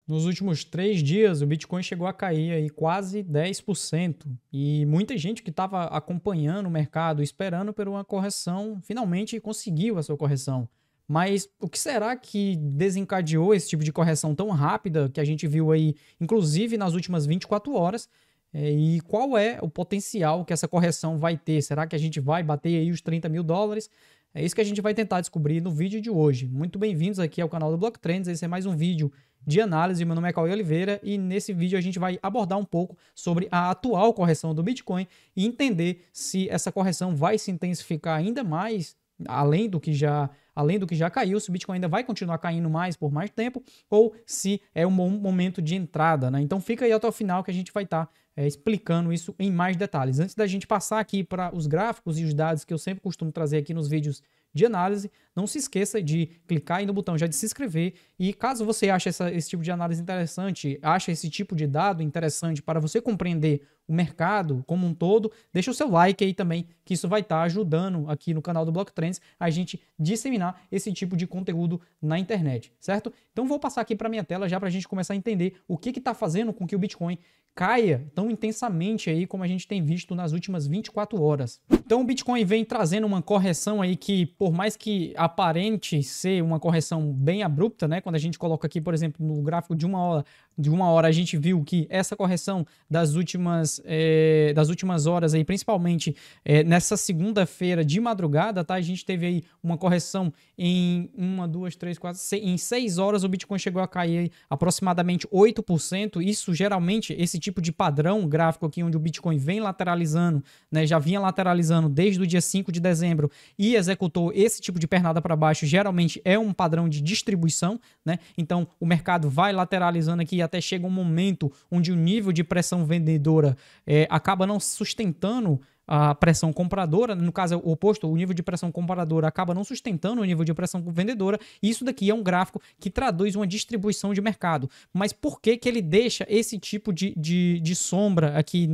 Nos últimos 3 dias, o Bitcoin chegou a cair aí quase 10%. E muita gente que estava acompanhando o mercado, esperando por uma correção, finalmente conseguiu a sua correção. Mas o que será que desencadeou esse tipo de correção tão rápida que a gente viu aí, inclusive nas últimas 24 horas? E qual é o potencial que essa correção vai ter? Será que a gente vai bater aí os 30 mil dólares? É isso que a gente vai tentar descobrir no vídeo de hoje. Muito bem-vindos aqui ao canal do Block Trends. Esse é mais um vídeo de análise. Meu nome é Cauê Oliveira e nesse vídeo a gente vai abordar um pouco sobre a atual correção do Bitcoin e entender se essa correção vai se intensificar ainda mais, além do que já caiu, se o Bitcoin ainda vai continuar caindo mais por mais tempo ou se é um bom momento de entrada, né? Então fica aí até o final que a gente vai estar explicando isso em mais detalhes. Antes da gente passar aqui para os gráficos e os dados que eu sempre costumo trazer aqui nos vídeos de análise, não se esqueça de clicar aí no botão já de se inscrever e caso você ache esse tipo de análise interessante, ache esse tipo de dado interessante para você compreender o mercado como um todo, deixa o seu like aí também, que isso vai estar ajudando aqui no canal do Block Trends a gente disseminar esse tipo de conteúdo na internet, certo? Então vou passar aqui para minha tela já para a gente começar a entender o que está fazendo com que o Bitcoin caia tão intensamente aí como a gente tem visto nas últimas 24 horas. Então o Bitcoin vem trazendo uma correção aí que, por mais que aparente ser uma correção bem abrupta, né? Quando a gente coloca aqui, por exemplo, no gráfico de uma hora a gente viu que essa correção das últimas horas aí, principalmente nessa segunda-feira de madrugada, tá? A gente teve aí uma correção em 6 horas o Bitcoin chegou a cair aproximadamente 8%. Isso geralmente, esse tipo de padrão gráfico aqui onde o Bitcoin vem lateralizando, né? Já vinha lateralizando desde o dia 5 de dezembro e executou esse tipo de pernada para baixo, geralmente é um padrão de distribuição, né? Então o mercado vai lateralizando aqui até chega um momento onde o nível de pressão vendedora acaba não sustentando a pressão compradora, no caso é o oposto, o nível de pressão compradora acaba não sustentando o nível de pressão vendedora, e isso daqui é um gráfico que traduz uma distribuição de mercado. Mas por que ele deixa esse tipo de sombra aqui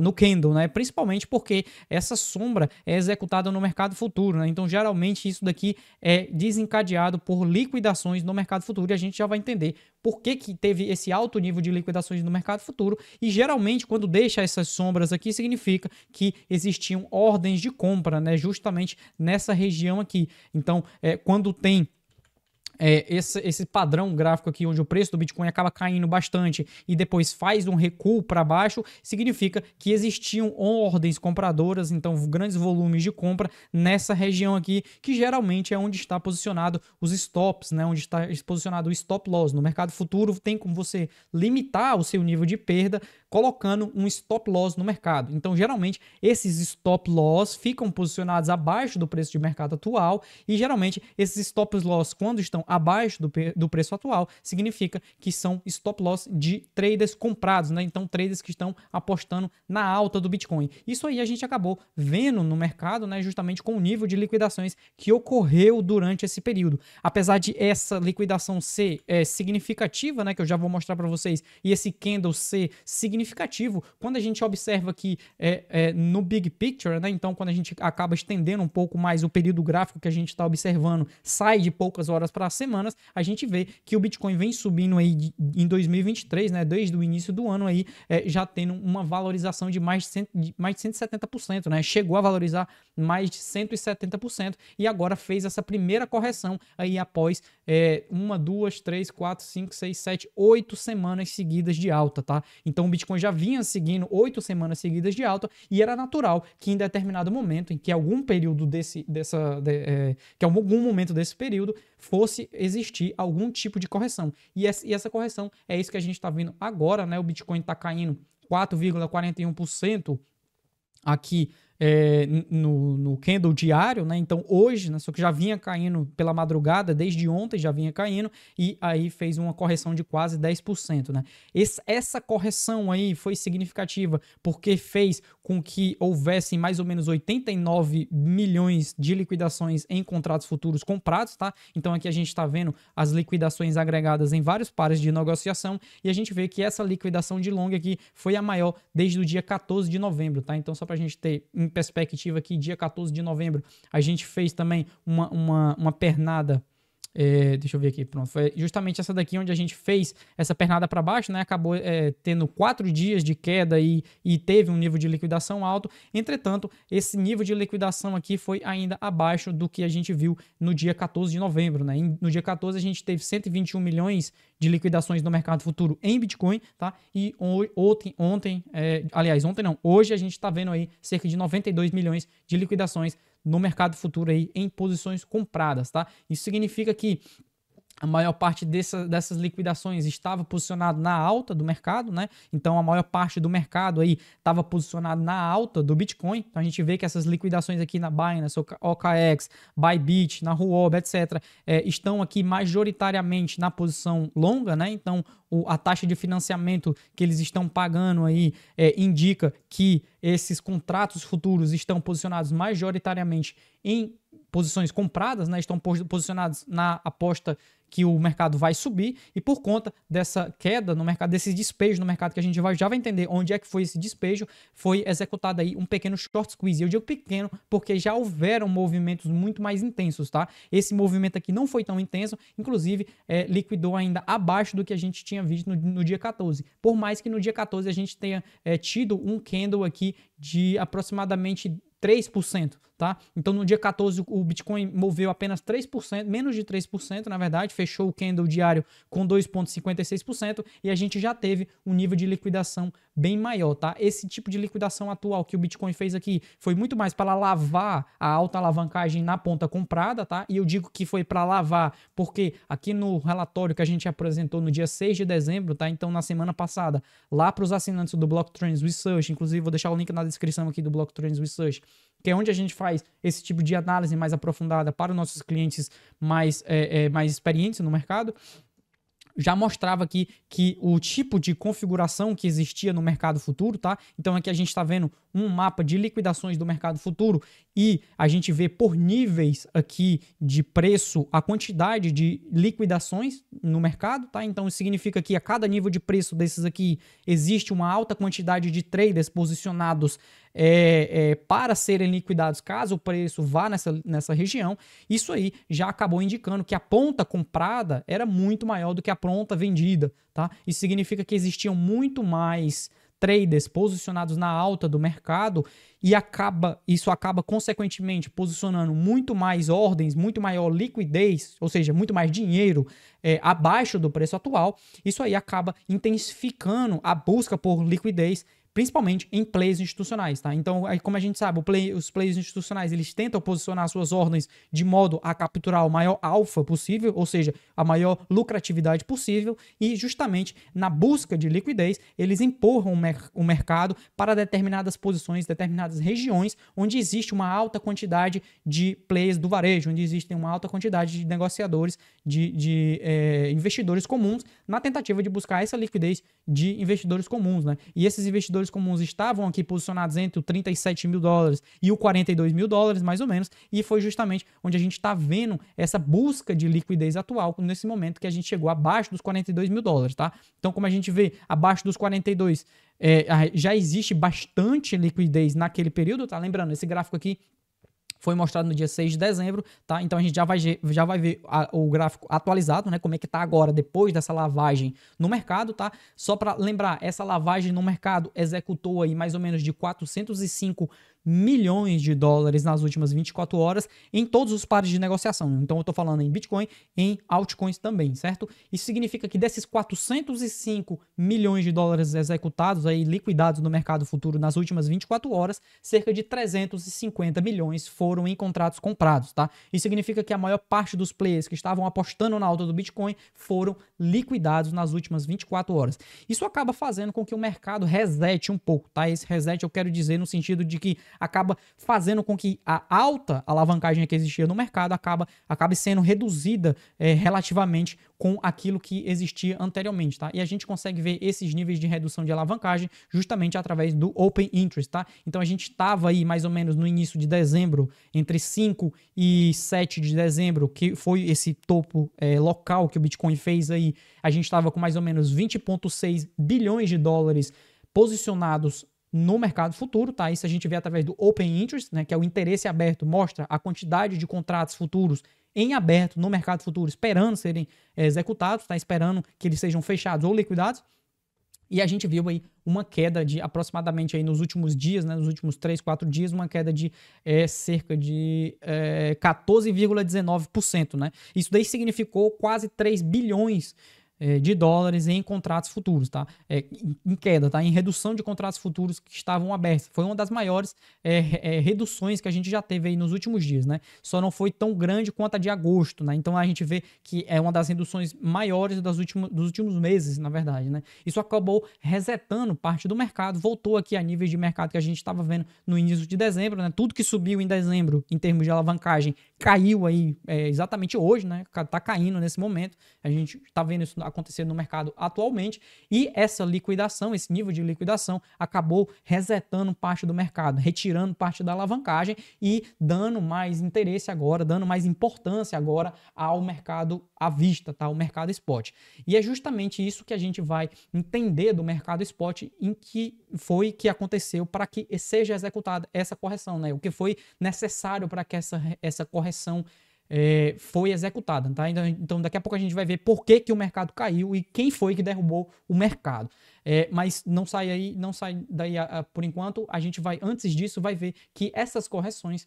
no candle, né? Principalmente porque essa sombra é executada no mercado futuro, né? Então geralmente isso daqui é desencadeado por liquidações no mercado futuro, e a gente já vai entender por que teve esse alto nível de liquidações no mercado futuro, e geralmente quando deixa essas sombras aqui significa que existiam ordens de compra, né, justamente nessa região aqui. Então, quando tem esse padrão gráfico aqui, onde o preço do Bitcoin acaba caindo bastante e depois faz um recuo para baixo, significa que existiam ordens compradoras, então grandes volumes de compra nessa região aqui, que geralmente é onde está posicionado os stops, né? Onde está posicionado o stop loss. No mercado futuro tem como você limitar o seu nível de perda colocando um stop loss no mercado. Então, geralmente, esses stop loss ficam posicionados abaixo do preço de mercado atual e, geralmente, esses stop loss, quando estão abaixo do preço atual, significa que são stop loss de traders comprados, né? Então, traders que estão apostando na alta do Bitcoin. Isso aí a gente acabou vendo no mercado, né? Justamente com o nível de liquidações que ocorreu durante esse período. Apesar de essa liquidação ser significativa, né? Que eu já vou mostrar para vocês, e esse candle ser significativo, quando a gente observa aqui no big picture, né? Então quando a gente acaba estendendo um pouco mais o período gráfico que a gente está observando, sai de poucas horas para semanas, a gente vê que o Bitcoin vem subindo aí em 2023, né? Desde o início do ano aí, já tendo uma valorização de mais de 170%, né? Chegou a valorizar mais de 170% e agora fez essa primeira correção aí após 1, 2, 3, 4, 5, 6, 7, 8 semanas seguidas de alta, tá? Então o Bitcoin já vinha seguindo 8 semanas seguidas de alta e era natural que em determinado momento, em que algum período algum momento desse período fosse existir algum tipo de correção. E essa correção é isso que a gente está vendo agora, né? O Bitcoin está caindo 4,41% aqui no candle diário, né? Então hoje, né, só que já vinha caindo pela madrugada, desde ontem já vinha caindo, e aí fez uma correção de quase 10%, né? Essa correção aí foi significativa porque fez com que houvessem mais ou menos 89 milhões de liquidações em contratos futuros comprados, tá? Então aqui a gente está vendo as liquidações agregadas em vários pares de negociação e a gente vê que essa liquidação de long aqui foi a maior desde o dia 14 de novembro, tá? Então só para a gente ter em perspectiva aqui, dia 14 de novembro, a gente fez também uma pernada Deixa eu ver aqui, pronto. Foi justamente essa daqui onde a gente fez essa pernada para baixo, né? Acabou tendo 4 dias de queda e teve um nível de liquidação alto. Entretanto, esse nível de liquidação aqui foi ainda abaixo do que a gente viu no dia 14 de novembro, né? No dia 14 a gente teve 121 milhões de liquidações no mercado futuro em Bitcoin, tá? E hoje a gente está vendo aí cerca de 92 milhões de liquidações no mercado futuro aí em posições compradas, tá? Isso significa que a maior parte dessas liquidações estava posicionado na alta do mercado, né? Então a maior parte do mercado aí estava posicionado na alta do Bitcoin. Então a gente vê que essas liquidações aqui na Binance, OKX, Bybit, na Huobi, etc., estão aqui majoritariamente na posição longa, né? Então a taxa de financiamento que eles estão pagando aí indica que esses contratos futuros estão posicionados majoritariamente em posições compradas, né? Estão posicionados na aposta que o mercado vai subir, e por conta dessa queda no mercado, desse despejo no mercado, que a gente já vai entender onde é que foi esse despejo, foi executado aí um pequeno short squeeze. Eu digo pequeno porque já houveram movimentos muito mais intensos, tá? Esse movimento aqui não foi tão intenso, inclusive liquidou ainda abaixo do que a gente tinha visto no dia 14. Por mais que no dia 14 a gente tenha tido um candle aqui de aproximadamente 3%, tá? Então no dia 14 o Bitcoin moveu apenas 3%, menos de 3%, na verdade, fechou o candle diário com 2,56% e a gente já teve um nível de liquidação bem maior, tá? Esse tipo de liquidação atual que o Bitcoin fez aqui foi muito mais para lavar a alta alavancagem na ponta comprada, tá? E eu digo que foi para lavar porque aqui no relatório que a gente apresentou no dia 6 de dezembro, tá? Então na semana passada, lá para os assinantes do Block Trends Research, inclusive vou deixar o link na descrição aqui do Block Trends Research, que é onde a gente faz esse tipo de análise mais aprofundada para os nossos clientes mais experientes no mercado, já mostrava aqui que o tipo de configuração que existia no mercado futuro, tá? Então aqui a gente está vendo um mapa de liquidações do mercado futuro e a gente vê por níveis aqui de preço a quantidade de liquidações no mercado, tá? Então isso significa que a cada nível de preço desses aqui existe uma alta quantidade de traders posicionados para serem liquidados caso o preço vá nessa região. Isso aí já acabou indicando que a ponta comprada era muito maior do que a ponta vendida, tá? Isso significa que existiam muito mais traders posicionados na alta do mercado e isso acaba consequentemente posicionando muito mais ordens, muito maior liquidez, ou seja, muito mais dinheiro abaixo do preço atual. Isso aí acaba intensificando a busca por liquidez, principalmente em players institucionais, tá? Então, como a gente sabe, os players institucionais, eles tentam posicionar suas ordens de modo a capturar o maior alfa possível, ou seja, a maior lucratividade possível, e justamente na busca de liquidez, eles empurram o mercado para determinadas posições, determinadas regiões, onde existe uma alta quantidade de players do varejo, onde existe uma alta quantidade de negociadores, de investidores comuns, na tentativa de buscar essa liquidez de investidores comuns, né? E esses investidores comuns estavam aqui posicionados entre o 37 mil dólares e o 42 mil dólares, mais ou menos, e foi justamente onde a gente está vendo essa busca de liquidez atual, nesse momento que a gente chegou abaixo dos 42 mil dólares, tá? Então, como a gente vê, abaixo dos 42, já existe bastante liquidez naquele período, tá? Lembrando, esse gráfico aqui foi mostrado no dia 6 de dezembro, tá? Então a gente já vai ver o gráfico atualizado, né? Como é que tá agora, depois dessa lavagem no mercado, tá? Só para lembrar, essa lavagem no mercado executou aí mais ou menos de 405 milhões de dólares nas últimas 24 horas em todos os pares de negociação. Então eu tô falando em Bitcoin, em altcoins também, certo? Isso significa que desses 405 milhões de dólares executados aí, liquidados no mercado futuro nas últimas 24 horas, cerca de 350 milhões foram em contratos comprados, tá? Isso significa que a maior parte dos players que estavam apostando na alta do Bitcoin foram liquidados nas últimas 24 horas. Isso acaba fazendo com que o mercado resete um pouco, tá? Esse reset eu quero dizer no sentido de que acaba fazendo com que a alta alavancagem que existia no mercado acabe sendo reduzida relativamente com aquilo que existia anteriormente, tá? E a gente consegue ver esses níveis de redução de alavancagem justamente através do Open Interest, tá? Então a gente estava aí mais ou menos no início de dezembro, entre 5 e 7 de dezembro, que foi esse topo local que o Bitcoin fez aí, a gente estava com mais ou menos 20,6 bilhões de dólares posicionados no mercado futuro, tá? Isso a gente vê através do Open Interest, né, que é o interesse aberto, mostra a quantidade de contratos futuros em aberto no mercado futuro, esperando serem executados, tá? Esperando que eles sejam fechados ou liquidados. E a gente viu aí uma queda de aproximadamente aí nos últimos dias, né, nos últimos 3, 4 dias, uma queda de cerca de 14,19%. Né? Isso daí significou quase 3 bilhões de dólares em contratos futuros, tá? Em queda, tá? Em redução de contratos futuros que estavam abertos. Foi uma das maiores reduções que a gente já teve aí nos últimos dias, né? Só não foi tão grande quanto a de agosto, né? Então a gente vê que é uma das reduções maiores dos últimos meses, na verdade, né? Isso acabou resetando parte do mercado, voltou aqui a níveis de mercado que a gente estava vendo no início de dezembro, né? Tudo que subiu em dezembro em termos de alavancagem caiu aí exatamente hoje, né? Tá caindo nesse momento. A gente tá vendo isso acontecendo no mercado atualmente, e essa liquidação, esse nível de liquidação acabou resetando parte do mercado, retirando parte da alavancagem e dando mais interesse agora, dando mais importância agora ao mercado à vista, tá? O mercado spot. E é justamente isso que a gente vai entender do mercado spot, em que foi que aconteceu para que seja executada essa correção, né? O que foi necessário para que essa correção foi executada, tá? Então daqui a pouco a gente vai ver por que o mercado caiu e quem foi que derrubou o mercado. Mas não sai daí por enquanto. A gente vai, antes disso, vai ver que essas correções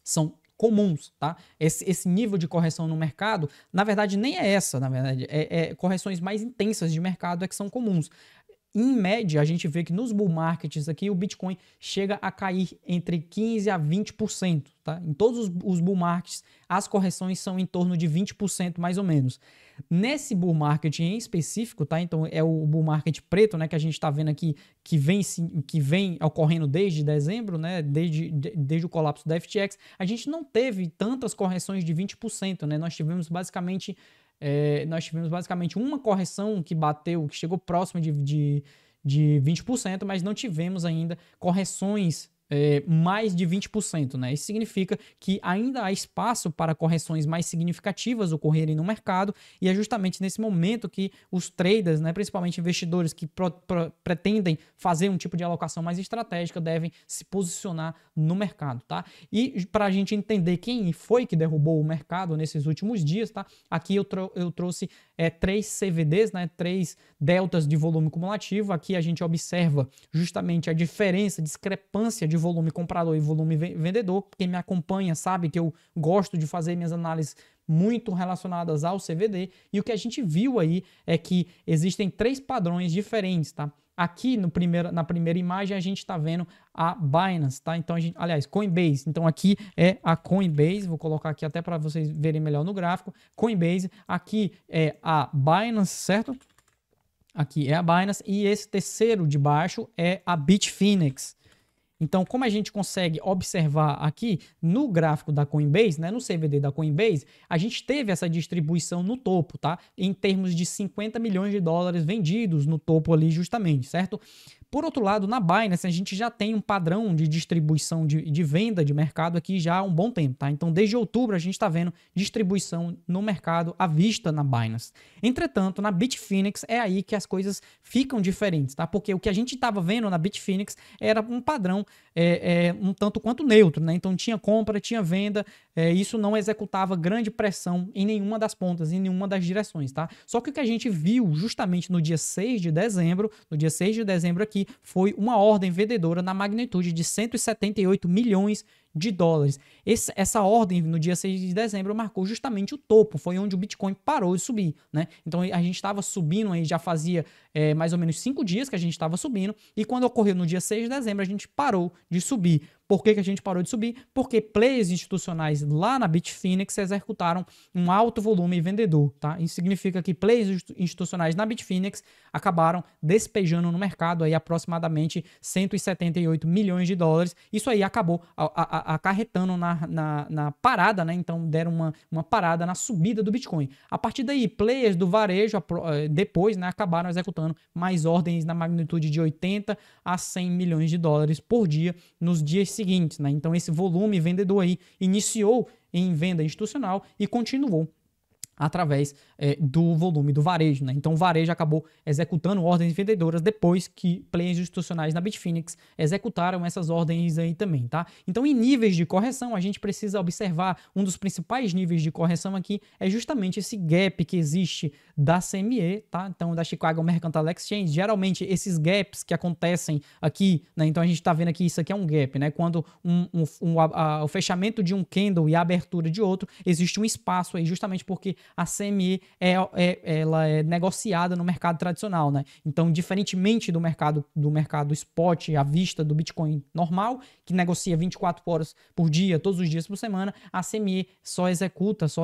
são comuns, tá? Esse nível de correção no mercado, na verdade, nem é essa, na verdade, correções mais intensas de mercado que são comuns. Em média, a gente vê que nos bull markets aqui, o Bitcoin chega a cair entre 15% a 20%. Tá? Em todos os bull markets, as correções são em torno de 20% mais ou menos. Nesse bull market em específico, tá? Então é o bull market preto, né, que a gente está vendo aqui, que vem ocorrendo desde dezembro, né, desde o colapso da FTX, a gente não teve tantas correções de 20%. Né? Nós tivemos basicamente uma correção que chegou próximo de 20%, mas não tivemos ainda correções mais de 20%. Né? Isso significa que ainda há espaço para correções mais significativas ocorrerem no mercado, e é justamente nesse momento que os traders, né, principalmente investidores que pretendem fazer um tipo de alocação mais estratégica, devem se posicionar no mercado. Tá? E para a gente entender quem foi que derrubou o mercado nesses últimos dias, tá? Aqui eu trouxe 3 CVDs, né, 3 deltas de volume cumulativo. Aqui a gente observa justamente a discrepância de volume comprador e volume vendedor. Quem me acompanha sabe que eu gosto de fazer minhas análises muito relacionadas ao CVD, e o que a gente viu aí é que existem 3 padrões diferentes, tá? Aqui na primeira imagem a gente está vendo a Binance, tá? Então Coinbase. Então aqui é a Coinbase, vou colocar aqui até para vocês verem melhor no gráfico. Coinbase, aqui é a Binance, certo? Aqui é a Binance, e esse terceiro de baixo é a Bitfinex. Então, como a gente consegue observar aqui no gráfico da Coinbase, né, no CVD da Coinbase, a gente teve essa distribuição no topo, tá? Em termos de 50 milhões de dólares vendidos no topo ali justamente, certo? Por outro lado, na Binance, a gente já tem um padrão de distribuição de venda de mercado aqui já há um bom tempo, tá? Então, desde outubro, a gente está vendo distribuição no mercado à vista na Binance. Entretanto, na Bitfinex é aí que as coisas ficam diferentes, tá? Porque o que a gente estava vendo na Bitfinex era um padrão um tanto quanto neutro, né? Então, tinha compra, tinha venda, isso não executava grande pressão em nenhuma das pontas, em nenhuma das direções, tá? Só que o que a gente viu justamente no dia 6 de dezembro aqui, foi uma ordem vendedora na magnitude de 178 milhões de dólares. Essa ordem no dia 6 de dezembro marcou justamente o topo, foi onde o Bitcoin parou de subir, né? Então a gente estava subindo aí, já fazia mais ou menos 5 dias que a gente estava subindo, e quando ocorreu no dia 6 de dezembro a gente parou de subir. Por que a gente parou de subir? Porque players institucionais lá na Bitfinex executaram um alto volume vendedor, tá? Isso significa que players institucionais na Bitfinex acabaram despejando no mercado aí aproximadamente 178 milhões de dólares. Isso aí acabou acarretando na parada, né? Então deram uma parada na subida do Bitcoin. A partir daí, players do varejo depois, né, acabaram executando mais ordens na magnitude de 80 a 100 milhões de dólares por dia nos dias seguintes, né? Então esse volume vendedor aí iniciou em venda institucional e continuou através do volume do varejo, né? Então o varejo acabou executando ordens vendedoras depois que players institucionais na Bitfinex executaram essas ordens aí também, tá? Então em níveis de correção a gente precisa observar um dos principais níveis de correção aqui é justamente esse gap que existe da CME, tá? Então da Chicago Mercantile Exchange, geralmente esses gaps que acontecem aqui, né? Então a gente tá vendo aqui, isso aqui é um gap, né? Quando o fechamento de um candle e a abertura de outro, existe um espaço aí justamente porque a CME ela é negociada no mercado tradicional, né? Então, diferentemente do mercado spot à vista do Bitcoin normal, que negocia 24 horas por dia, todos os dias por semana, a CME só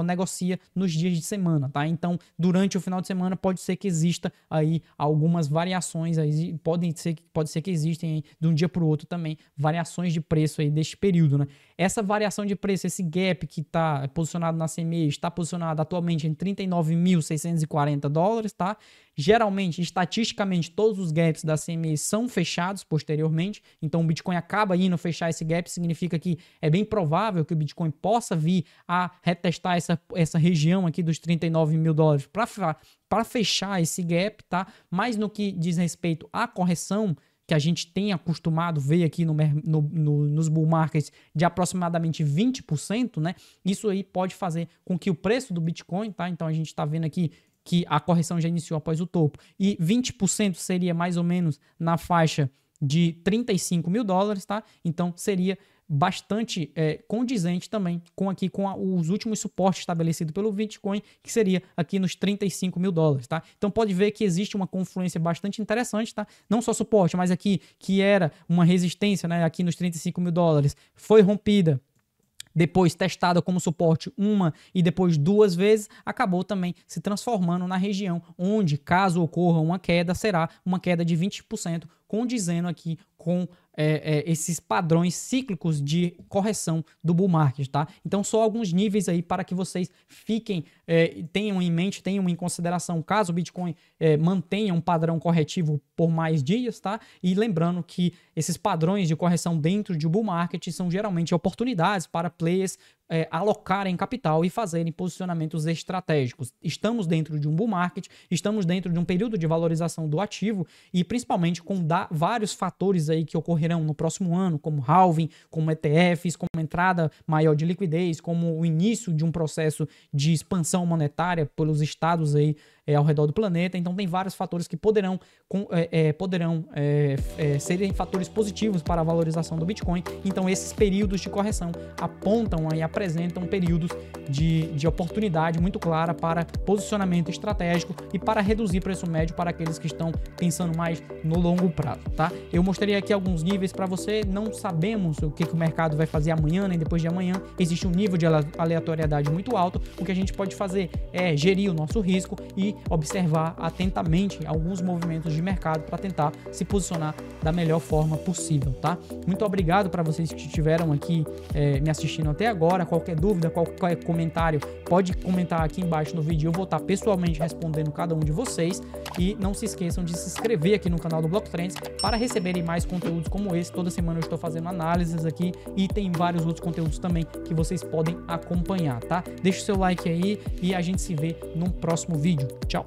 negocia nos dias de semana, tá? Então, durante o final de semana pode ser que exista aí algumas variações, aí pode ser que existem aí, de um dia para o outro também variações de preço aí deste período, né? Essa variação de preço, esse gap que está posicionado na CME, está posicionado atualmente em $39.640, tá? Geralmente, estatisticamente, todos os gaps da CME são fechados posteriormente, então o Bitcoin acaba indo fechar esse gap, significa que é bem provável que o Bitcoin possa vir a retestar essa região aqui dos $39.000 para fechar esse gap, tá? Mas no que diz respeito à correção, que a gente tem acostumado ver aqui nos bull markets de aproximadamente 20%, né? Isso aí pode fazer com que o preço do Bitcoin, tá? Então a gente está vendo aqui que a correção já iniciou após o topo. E 20% seria mais ou menos na faixa de $35.000, tá? Então seria bastante condizente também com os últimos suportes estabelecidos pelo Bitcoin, que seria aqui nos $35.000, tá? Então pode ver que existe uma confluência bastante interessante, tá? Não só suporte, mas aqui que era uma resistência, né? Aqui nos $35.000 foi rompida, depois testada como suporte uma e depois duas vezes, acabou também se transformando na região onde, caso ocorra uma queda, será uma queda de 20%, condizendo aqui com esses padrões cíclicos de correção do bull market, tá? Então, só alguns níveis aí para que vocês tenham em mente, tenham em consideração, caso o Bitcoin mantenha um padrão corretivo por mais dias, tá? E lembrando que esses padrões de correção dentro de bull market são geralmente oportunidades para players alocarem capital e fazerem posicionamentos estratégicos. Estamos dentro de um bull market, estamos dentro de um período de valorização do ativo e principalmente com vários fatores aí que ocorrerão no próximo ano, como halving, como ETFs, como entrada maior de liquidez, como o início de um processo de expansão monetária pelos estados aí ao redor do planeta. Então tem vários fatores que poderão serem fatores positivos para a valorização do Bitcoin. Então esses períodos de correção apontam e apresentam períodos de oportunidade muito clara para posicionamento estratégico e para reduzir preço médio para aqueles que estão pensando mais no longo prazo, tá? Eu mostrei aqui alguns níveis para você. Não sabemos o que o mercado vai fazer amanhã nem depois de amanhã. Existe um nível de aleatoriedade muito alto. O que a gente pode fazer é gerir o nosso risco e observar atentamente alguns movimentos de mercado para tentar se posicionar da melhor forma possível, tá? Muito obrigado para vocês que estiveram aqui me assistindo até agora. Qualquer dúvida, qualquer comentário, pode comentar aqui embaixo no vídeo. Eu vou estar pessoalmente respondendo cada um de vocês. E não se esqueçam de se inscrever aqui no canal do Block Trends para receberem mais conteúdos como esse. Toda semana eu estou fazendo análises aqui e tem vários outros conteúdos também que vocês podem acompanhar, tá? Deixa o seu like aí e a gente se vê no próximo vídeo. Tchau!